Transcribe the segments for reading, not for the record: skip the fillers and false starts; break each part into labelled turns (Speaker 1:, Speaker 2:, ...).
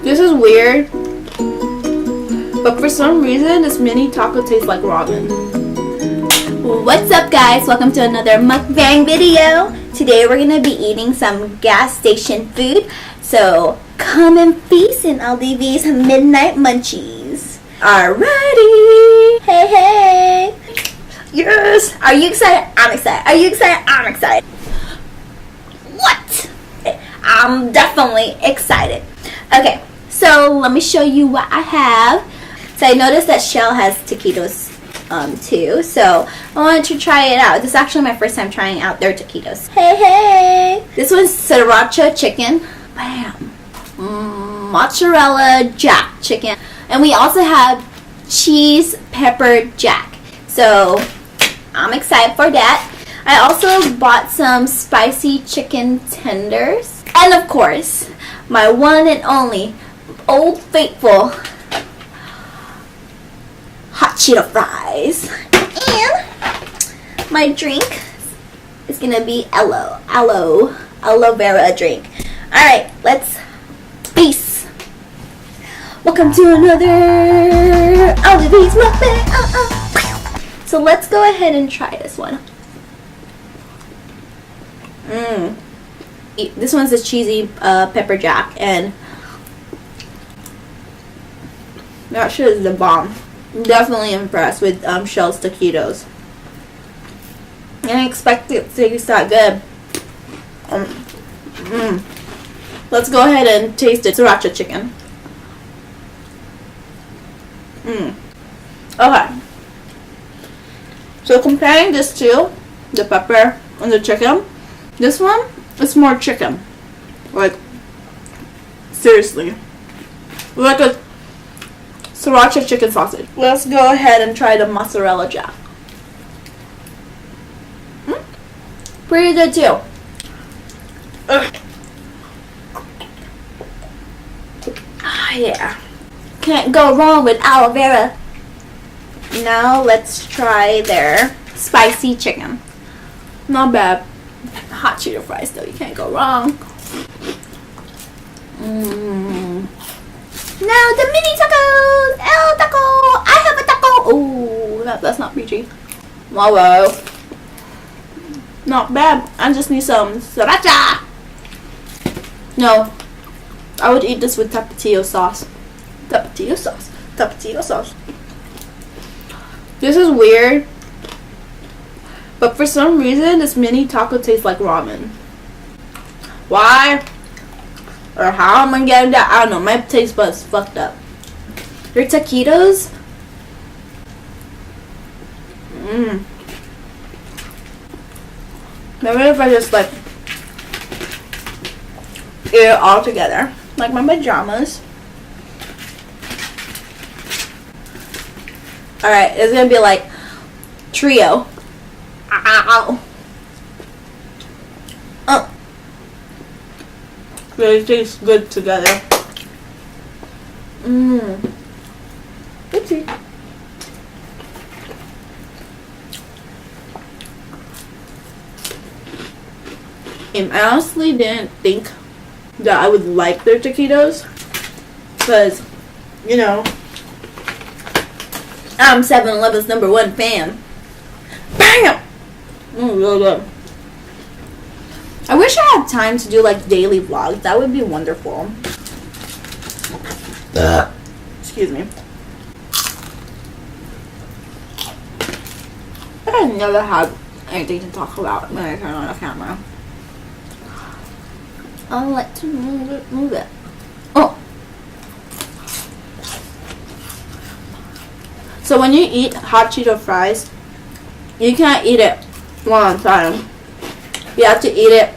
Speaker 1: This is weird, but for some reason this mini taco tastes like ramen.
Speaker 2: What's up guys? Welcome to another mukbang video. Today we're gonna be eating some gas station food. So come and feast in all these midnight munchies. Alrighty! Hey hey! Yes! Are you excited? I'm excited. Are you excited? I'm excited. What? I'm definitely excited. Okay, so let me show you what I have. So I noticed that Shell has taquitos too, so I wanted to try it out. This is actually my first time trying out their taquitos. Hey hey! This one's sriracha chicken. Bam! Mozzarella jack chicken. And we also have cheese pepper jack. So I'm excited for that. I also bought some spicy chicken tenders. And of course, my one and only Old Faithful hot Cheeto fries. And my drink is gonna be aloe vera drink. Alright, let's peace. Welcome to another Olivia's Mukbang. So let's go ahead and try this one. This one's a cheesy pepper jack, and that shit is the bomb. I'm definitely impressed with Shell's taquitos. I didn't expect it to taste that good. Let's go ahead and taste the sriracha chicken. Okay. So comparing this to the pepper and the chicken, this one is more chicken. Like, seriously. Like a sriracha chicken sausage. Let's go ahead and try the mozzarella jack. Pretty good too. Yeah. Can't go wrong with aloe vera. Now let's try their spicy chicken. Not bad. Hot Cheeto fries though, you can't go wrong. Now the mini tacos! El taco! I have a taco! Oh, that's not PG. Wow. Not bad. I just need some sriracha! No. I would eat this with tapatio sauce. Tapatio sauce. Tapatio sauce. This is weird, but for some reason this mini taco tastes like ramen. Why? Or how am I getting that? I don't know. My taste buds fucked up. Your taquitos? Maybe if I just like eat it all together, like my pajamas. Alright, it's gonna be like trio. Ow. Oh. They taste good together. Oopsie. I honestly didn't think that I would like their taquitos, because, you know, I'm 7-Eleven's #1 fan. Bam! Really good. I wish I had time to do like daily vlogs. That would be wonderful. Excuse me. I never had anything to talk about when I turn on a camera. I like to move it. Oh. So when you eat hot Cheeto fries, you can't eat it one at a time. You have to eat it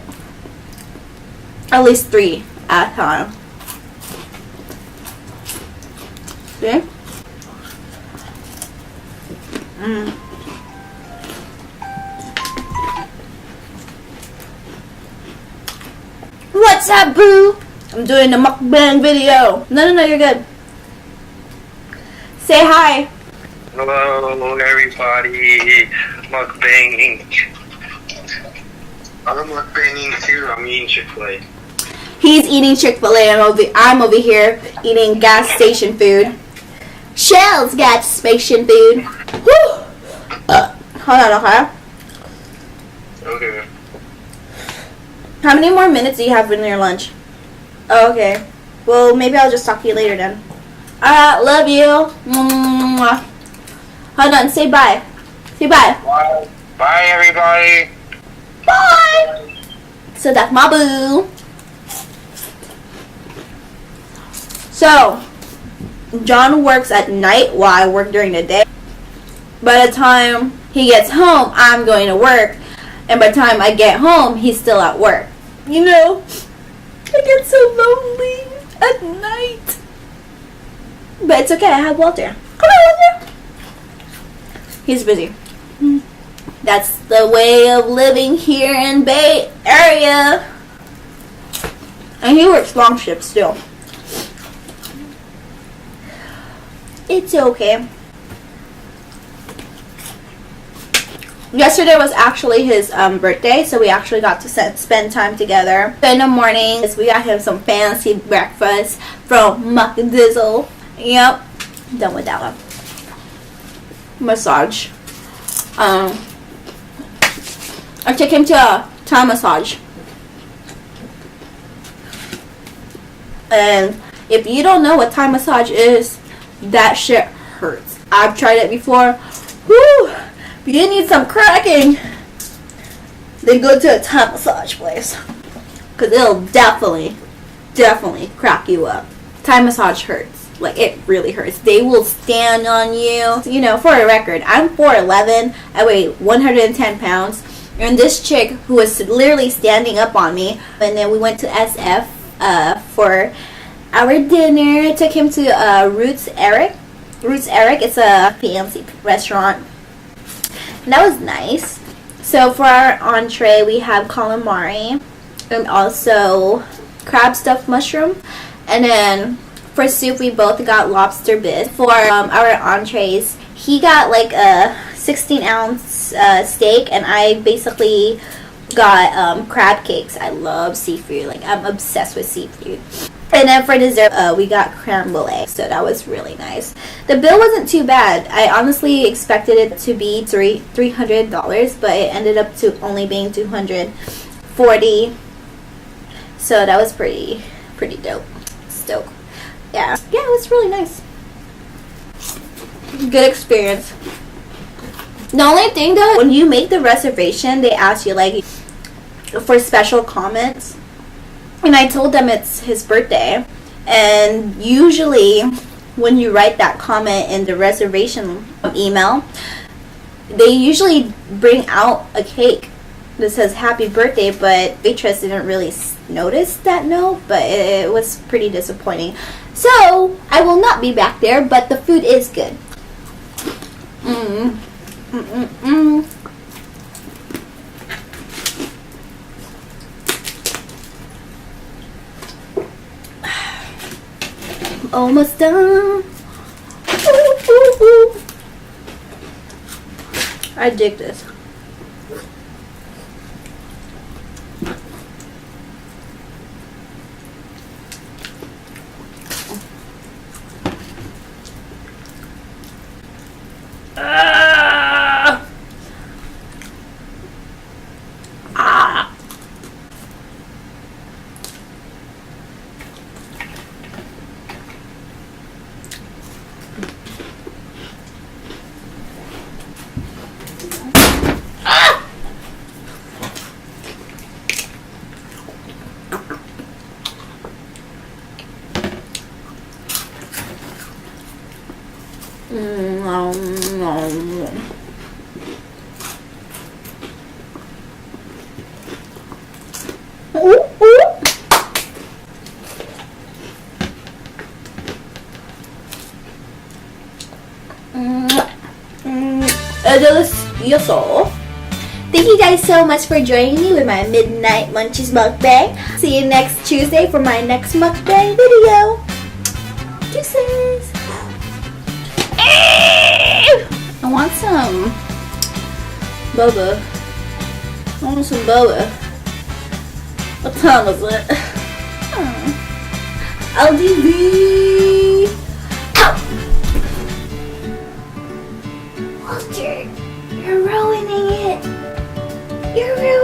Speaker 2: at least 3 at a time. See? What's up, boo? I'm doing a mukbang video. No, you're good. Say hi.
Speaker 3: Hello, everybody. Mukbanging. I'm mukbanging too. I'm eating Chick-fil-A.
Speaker 2: He He's eating Chick-fil-A and I'm over here eating gas station food. Shell's gas station food. Woo! Hold on, okay?
Speaker 3: Okay.
Speaker 2: How many more minutes do you have in your lunch? Oh, okay. Well, maybe I'll just talk to you later then. Alright, love you. Mwah. Hold on, say bye. Say bye.
Speaker 3: Bye. Bye, everybody.
Speaker 2: Bye! So that's my boo. So, John works at night while I work during the day. By the time he gets home, I'm going to work. And by the time I get home, he's still at work. You know, I get so lonely at night. But it's okay, I have Walter. Come on, Walter. He's busy. That's the way of living here in Bay Area. And he works long shifts still. It's okay. Yesterday was actually his birthday, so we actually got to spend time together. In the morning, we got him some fancy breakfast from McDizzle. Yep, done with that one. Massage. I took him to a Thai massage. And if you don't know what Thai massage is, that shit hurts. I've tried it before. Woo! If you need some cracking, then go to a Thai massage place. Because it'll definitely crack you up. Thai massage hurts. Like, it really hurts. They will stand on you. You know, for a record, I'm 4'11". I weigh 110 pounds. And this chick who was literally standing up on me. And then we went to SF for our dinner. I took him to Roots Eric. It's a fancy restaurant. And that was nice. So for our entree, we have calamari. And also crab stuffed mushroom. And then for soup, we both got lobster bits. For our entrees, he got like a 16-ounce steak, and I basically got crab cakes. I love seafood. Like, I'm obsessed with seafood. And then for dessert, we got creme brulee. So that was really nice. The bill wasn't too bad. I honestly expected it to be $300, but it ended up to only being $240. So that was pretty dope. Stoke. Yeah, it was really nice. Good experience. The only thing though, when you make the reservation, they ask you like for special comments, and I told them it's his birthday, and usually when you write that comment in the reservation email, they usually bring out a cake that says happy birthday, but waitress didn't really notice that note, but it was pretty disappointing. So I will not be back there, but the food is good. Almost done. I dig this. Delicioso. Thank you guys so much for joining me with my Midnight Munchies Mukbang. See you next Tuesday for my next mukbang video. Deuces. I want some boba. I want some boba. What time is it? LDV. Ow! Walter, you're ruining it. You're ruining